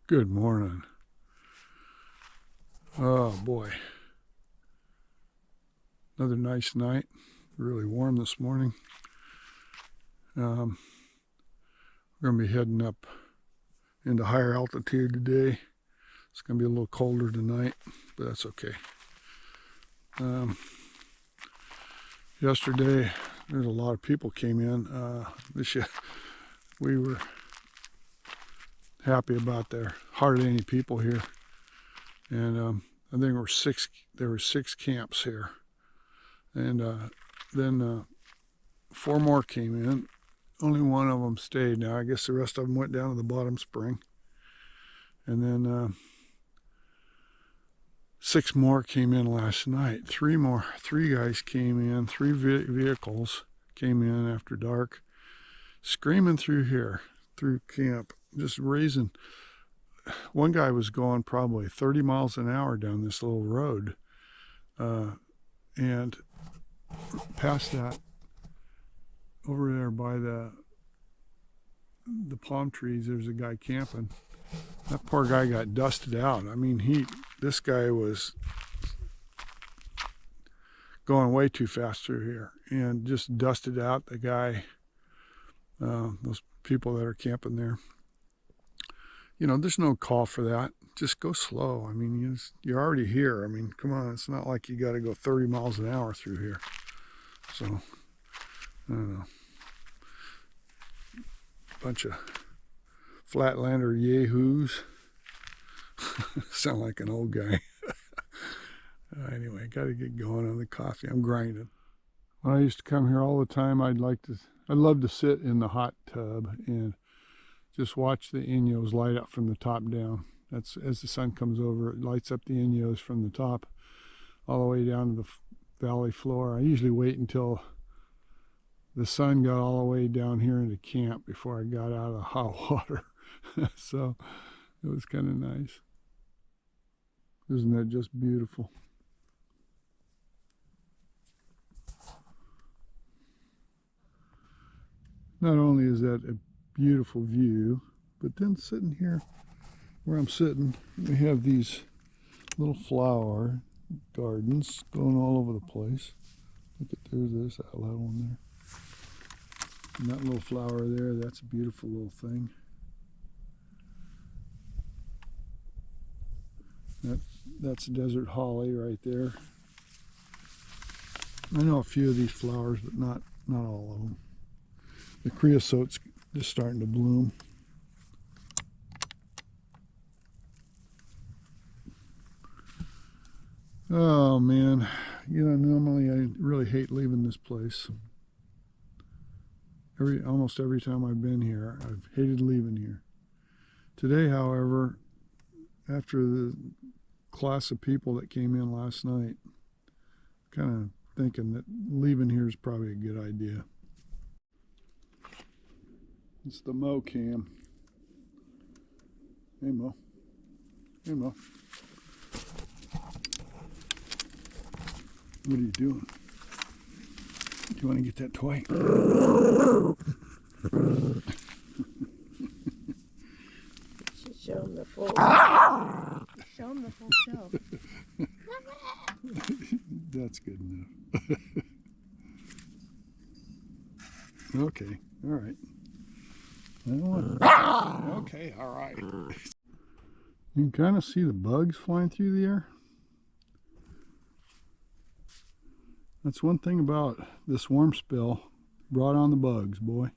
Good morning. Oh boy. Another nice night. Really warm this morning. We're going to be heading up into higher altitude today. It's going to be a little colder tonight, but that's okay. Yesterday, there's a lot of people came in. We were happy about there. Hardly any people here. And I think there were six camps here. And then 4 more came in. Only one of them stayed. Now I guess the rest of them went down to the bottom spring. And then 6 more came in last night. 3 guys came in. 3 vehicles came in after dark, screaming through here, through camp, just raising. One guy was going probably 30 miles an hour down this little road, and past that, over there by the palm trees, there's a guy camping. That poor guy got dusted out. I mean, this guy was going way too fast through here and just dusted out the guy, those people that are camping there. You know, there's no call for that. Just go slow. I mean, you're already here. I mean, come on. It's not like you got to go 30 miles an hour through here. So, I don't know. Bunch of Flatlander yahoos. Sound like an old guy. Anyway, got to get going on the coffee. I'm grinding. When I used to come here all the time, I'd love to sit in the hot tub and just watch the Inyos light up from the top down. That's as the sun comes over, it lights up the Inyos from the top all the way down to the valley floor. I usually wait until the sun got all the way down here into camp before I got out of the hot water. So it was kind of nice. Isn't that just beautiful? Not only is that a beautiful view, but then sitting here where I'm sitting, we have these little flower gardens going all over the place. Look at there's that little one there. And that little flower there, that's a beautiful little thing. That's desert holly right there. I know a few of these flowers, but not all of them. The creosote's just starting to bloom. Oh man, you know, normally I really hate leaving this place. Almost every time I've been here, I've hated leaving here. Today, however, after the class of people that came in last night, kind of thinking that leaving here is probably a good idea. It's the Mo cam. Hey Mo. Hey Mo. What are you doing? Do you want to get that toy? Show him the full. Show him the full show. That's good enough. Okay, all right. Okay, all right. You can kind of see the bugs flying through the air. That's one thing about this warm spell, brought on the bugs, boy.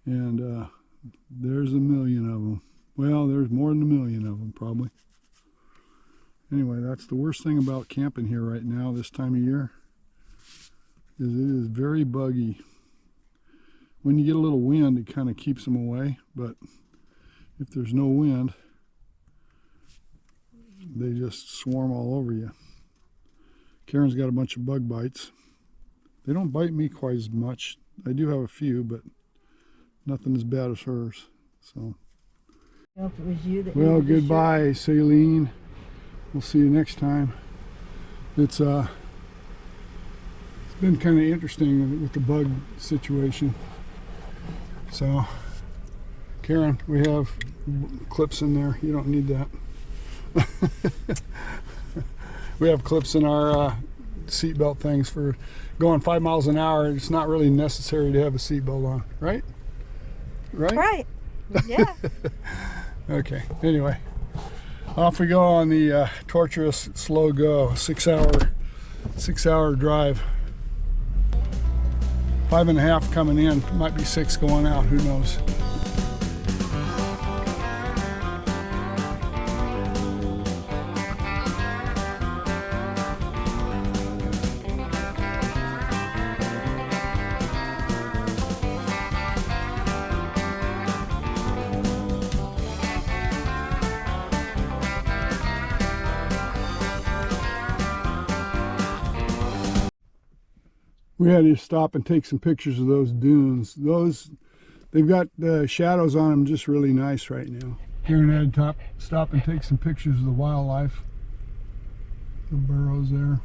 And there's a million of them. Well, there's more than a million of them, probably. Anyway, that's the worst thing about camping here right now this time of year, is it is very buggy. When you get a little wind, it kind of keeps them away, but if there's no wind, they just swarm all over you. Karen's got a bunch of bug bites. They don't bite me quite as much. I do have a few, but nothing as bad as hers. So, Well, if it was you that well, goodbye, Celine. We'll see you next time. It's been kind of interesting with the bug situation. So Karen, we have clips in there. You don't need that. We have clips in our seatbelt things for going 5 miles an hour. It's not really necessary to have a seatbelt on, right? Right. Yeah. Okay. Anyway, off we go on the torturous slow go. 6 hour drive. 5.5 coming in. Might be 6 going out. Who knows? We had to stop and take some pictures of those dunes. They've got the shadows on them just really nice right now. Karen had to stop and take some pictures of the wildlife. The burrows there.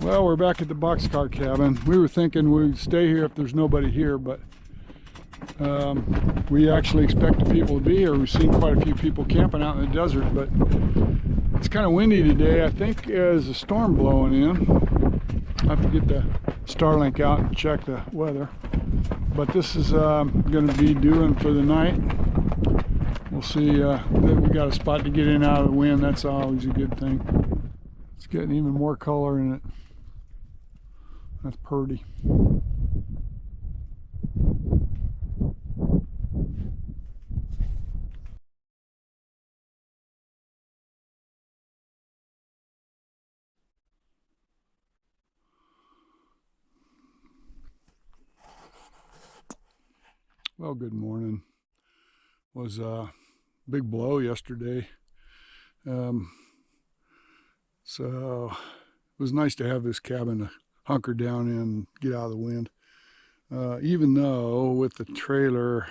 Well, we're back at the boxcar cabin. We were thinking we'd stay here if there's nobody here, but we actually expected people to be here. We've seen quite a few people camping out in the desert, but it's kind of windy today. I think there's a storm blowing in. I have to get the Starlink out and check the weather. But this is going to be doing for the night. We'll see. We got a spot to get in out of the wind. That's always a good thing. It's getting even more color in it. That's pretty. Well, good morning. Was a big blow yesterday. So it was nice to have this cabin to hunker down in and get out of the wind. Even though with the trailer,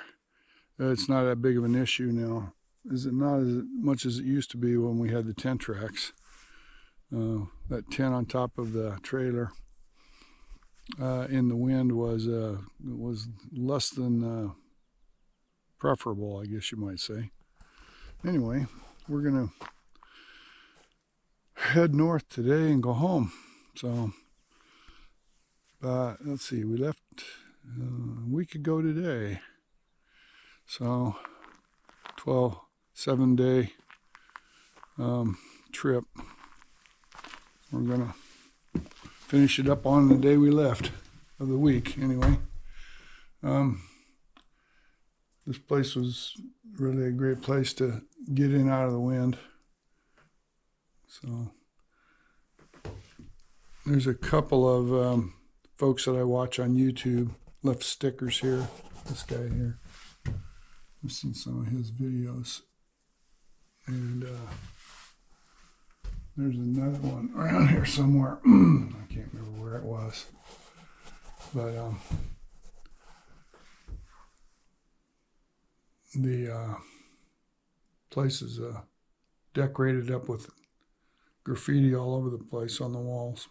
it's not that big of an issue now. Is it not as much as it used to be when we had the tent tracks? That tent on top of the trailer in the wind was less than preferable, I guess you might say. Anyway, we're gonna head north today and go home. So let's see, we left a week ago today. So 7-day trip. We're gonna finish it up on the day we left of the week anyway. This place was really a great place to get in out of the wind. So there's a couple of folks that I watch on YouTube left stickers here. This guy here, I've seen some of his videos, and there's another one around here somewhere. I can't remember where it was, but the place is decorated up with graffiti all over the place on the walls.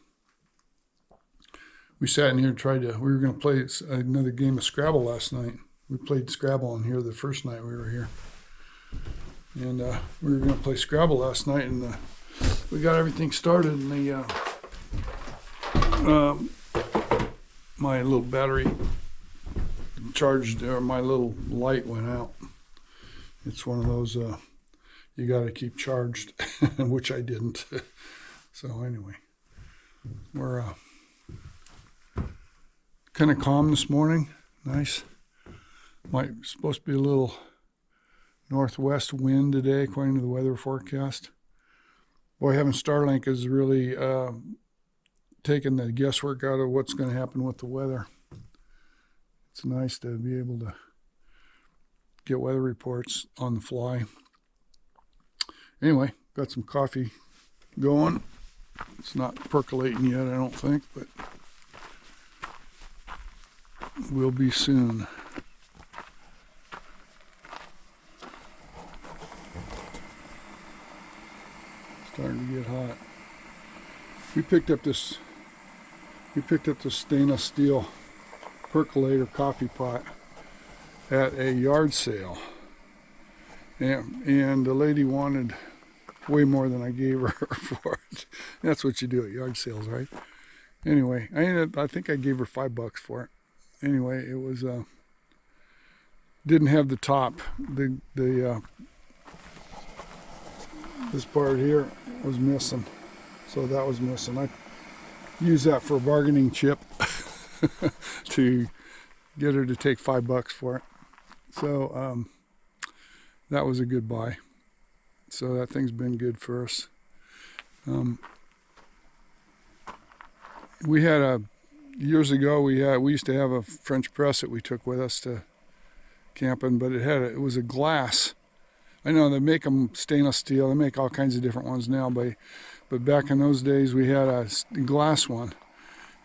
We sat in here and we were going to play another game of Scrabble last night. We played Scrabble in here the first night we were here. And we were going to play Scrabble last night, and we got everything started, and my little battery charged, or my little light went out. It's one of those you got to keep charged, which I didn't. So anyway, we're kind of calm this morning. Nice. Supposed to be a little northwest wind today, according to the weather forecast. Boy, having Starlink is really taking the guesswork out of what's going to happen with the weather. It's nice to be able to get weather reports on the fly. Anyway, got some coffee going. It's not percolating yet, I don't think, but will be soon. Starting to get hot. We picked up this stainless steel percolator coffee pot at a yard sale, and the lady wanted way more than I gave her for it. That's what you do at yard sales, right? Anyway, I think I gave her $5 for it. Anyway, it was didn't have the top. This part here was missing, so that was missing. I used that for a bargaining chip to get her to take $5 for it. So that was a good buy. So that thing's been good for us. We had years ago we used to have a French press that we took with us to camping, but it was a glass. I know they make them stainless steel. They make all kinds of different ones now, but back in those days we had a glass one,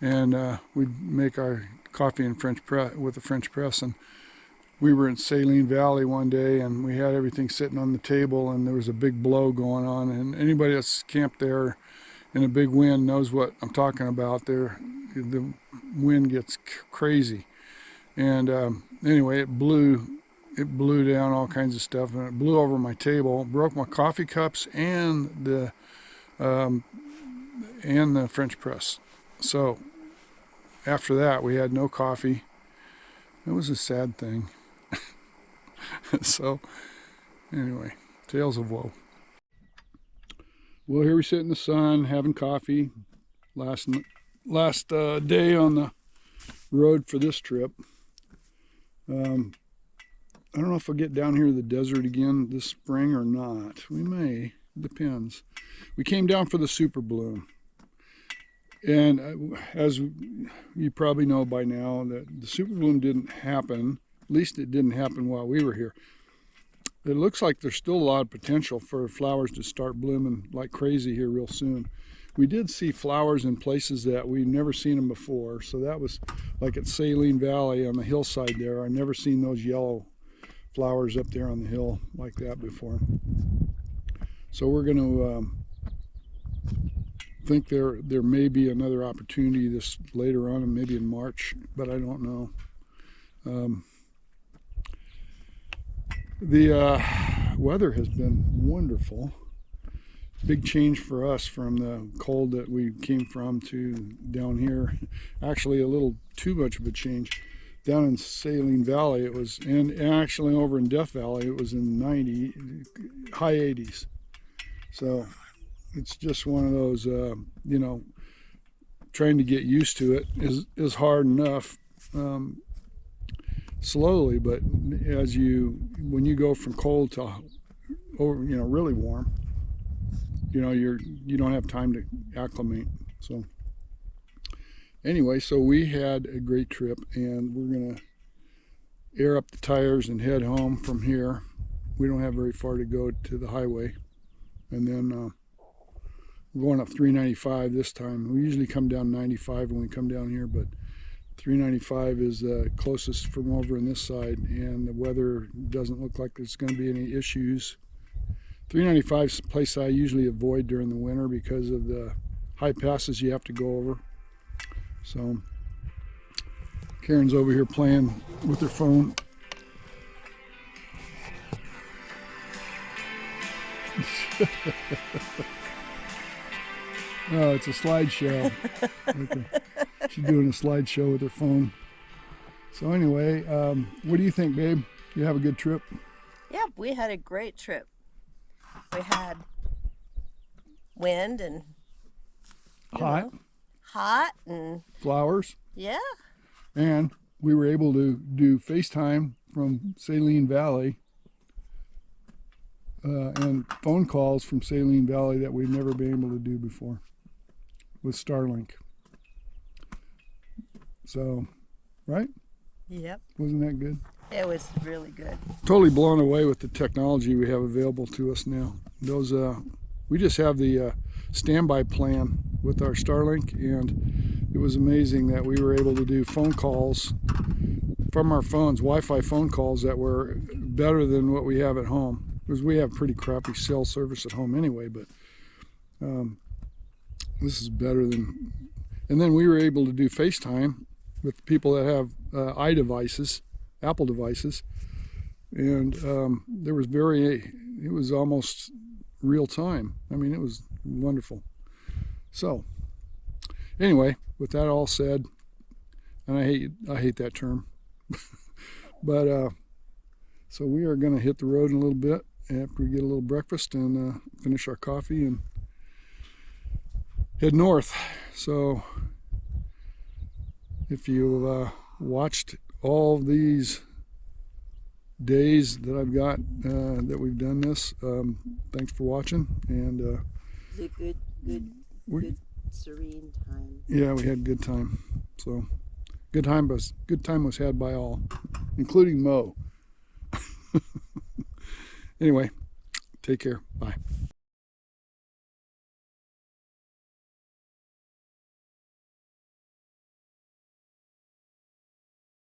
and we'd make our coffee in French press with a French press. And we were in Saline Valley one day, and we had everything sitting on the table, and there was a big blow going on. And anybody that's camped there in a big wind knows what I'm talking about. The wind gets crazy, and anyway, it blew down all kinds of stuff, and it blew over my table, broke my coffee cups and the French press. So after that, we had no coffee. It was a sad thing. So anyway, tales of woe. Well, here we sit in the sun having coffee. Last day on the road for this trip. I don't know if I'll get down here to the desert again this spring or not. We may. It depends. We came down for the super bloom. And as you probably know by now, that the super bloom didn't happen. At least it didn't happen while we were here. It looks like there's still a lot of potential for flowers to start blooming like crazy here real soon. We did see flowers in places that we've never seen them before. So that was like at Saline Valley on the hillside there. I've never seen those yellow flowers up there on the hill like that before. So we're going to think there may be another opportunity this later on, and maybe in March, but I don't know. The weather has been wonderful. Big change for us from the cold that we came from to down here. Actually, a little too much of a change. Down in Saline Valley, it was, and actually over in Death Valley, it was in high 80s. So it's just one of those, you know, trying to get used to it is hard enough. Slowly, but when you go from cold to really warm, you don't have time to acclimate. So anyway, so we had a great trip, and we're gonna air up the tires and head home from here. We don't have very far to go to the highway, and then we're going up 395 this time. We usually come down 95 when we come down here, but 395 is the closest from over on this side, and the weather doesn't look like there's going to be any issues. 395 is a place I usually avoid during the winter because of the high passes you have to go over. So Karen's over here playing with her phone. Oh, it's a slideshow. Okay. She's doing a slideshow with her phone. So anyway, what do you think, babe? You have a good trip? Yeah, we had a great trip. We had wind and Hot. hot and Flowers. yeah. And we were able to do FaceTime from Saline Valley and phone calls from Saline Valley that we've never been able to do before with Starlink. So, right? Yep. Wasn't that good? It was really good. Totally blown away with the technology we have available to us now. Those we just have the standby plan with our Starlink, and it was amazing that we were able to do phone calls from our phones, Wi-Fi phone calls that were better than what we have at home, because we have pretty crappy cell service at home anyway, but this is better than. And then we were able to do FaceTime with people that have iDevices, Apple devices, and it was almost real time. I mean, it was wonderful. So anyway, with that all said, and I hate that term, but so we are going to hit the road in a little bit after we get a little breakfast and finish our coffee and head north. So if you watched all these days that I've got that we've done this, thanks for watching, and It was a good serene time. yeah, we had a good time. So good time was had by all, including Mo. Anyway, take care. Bye.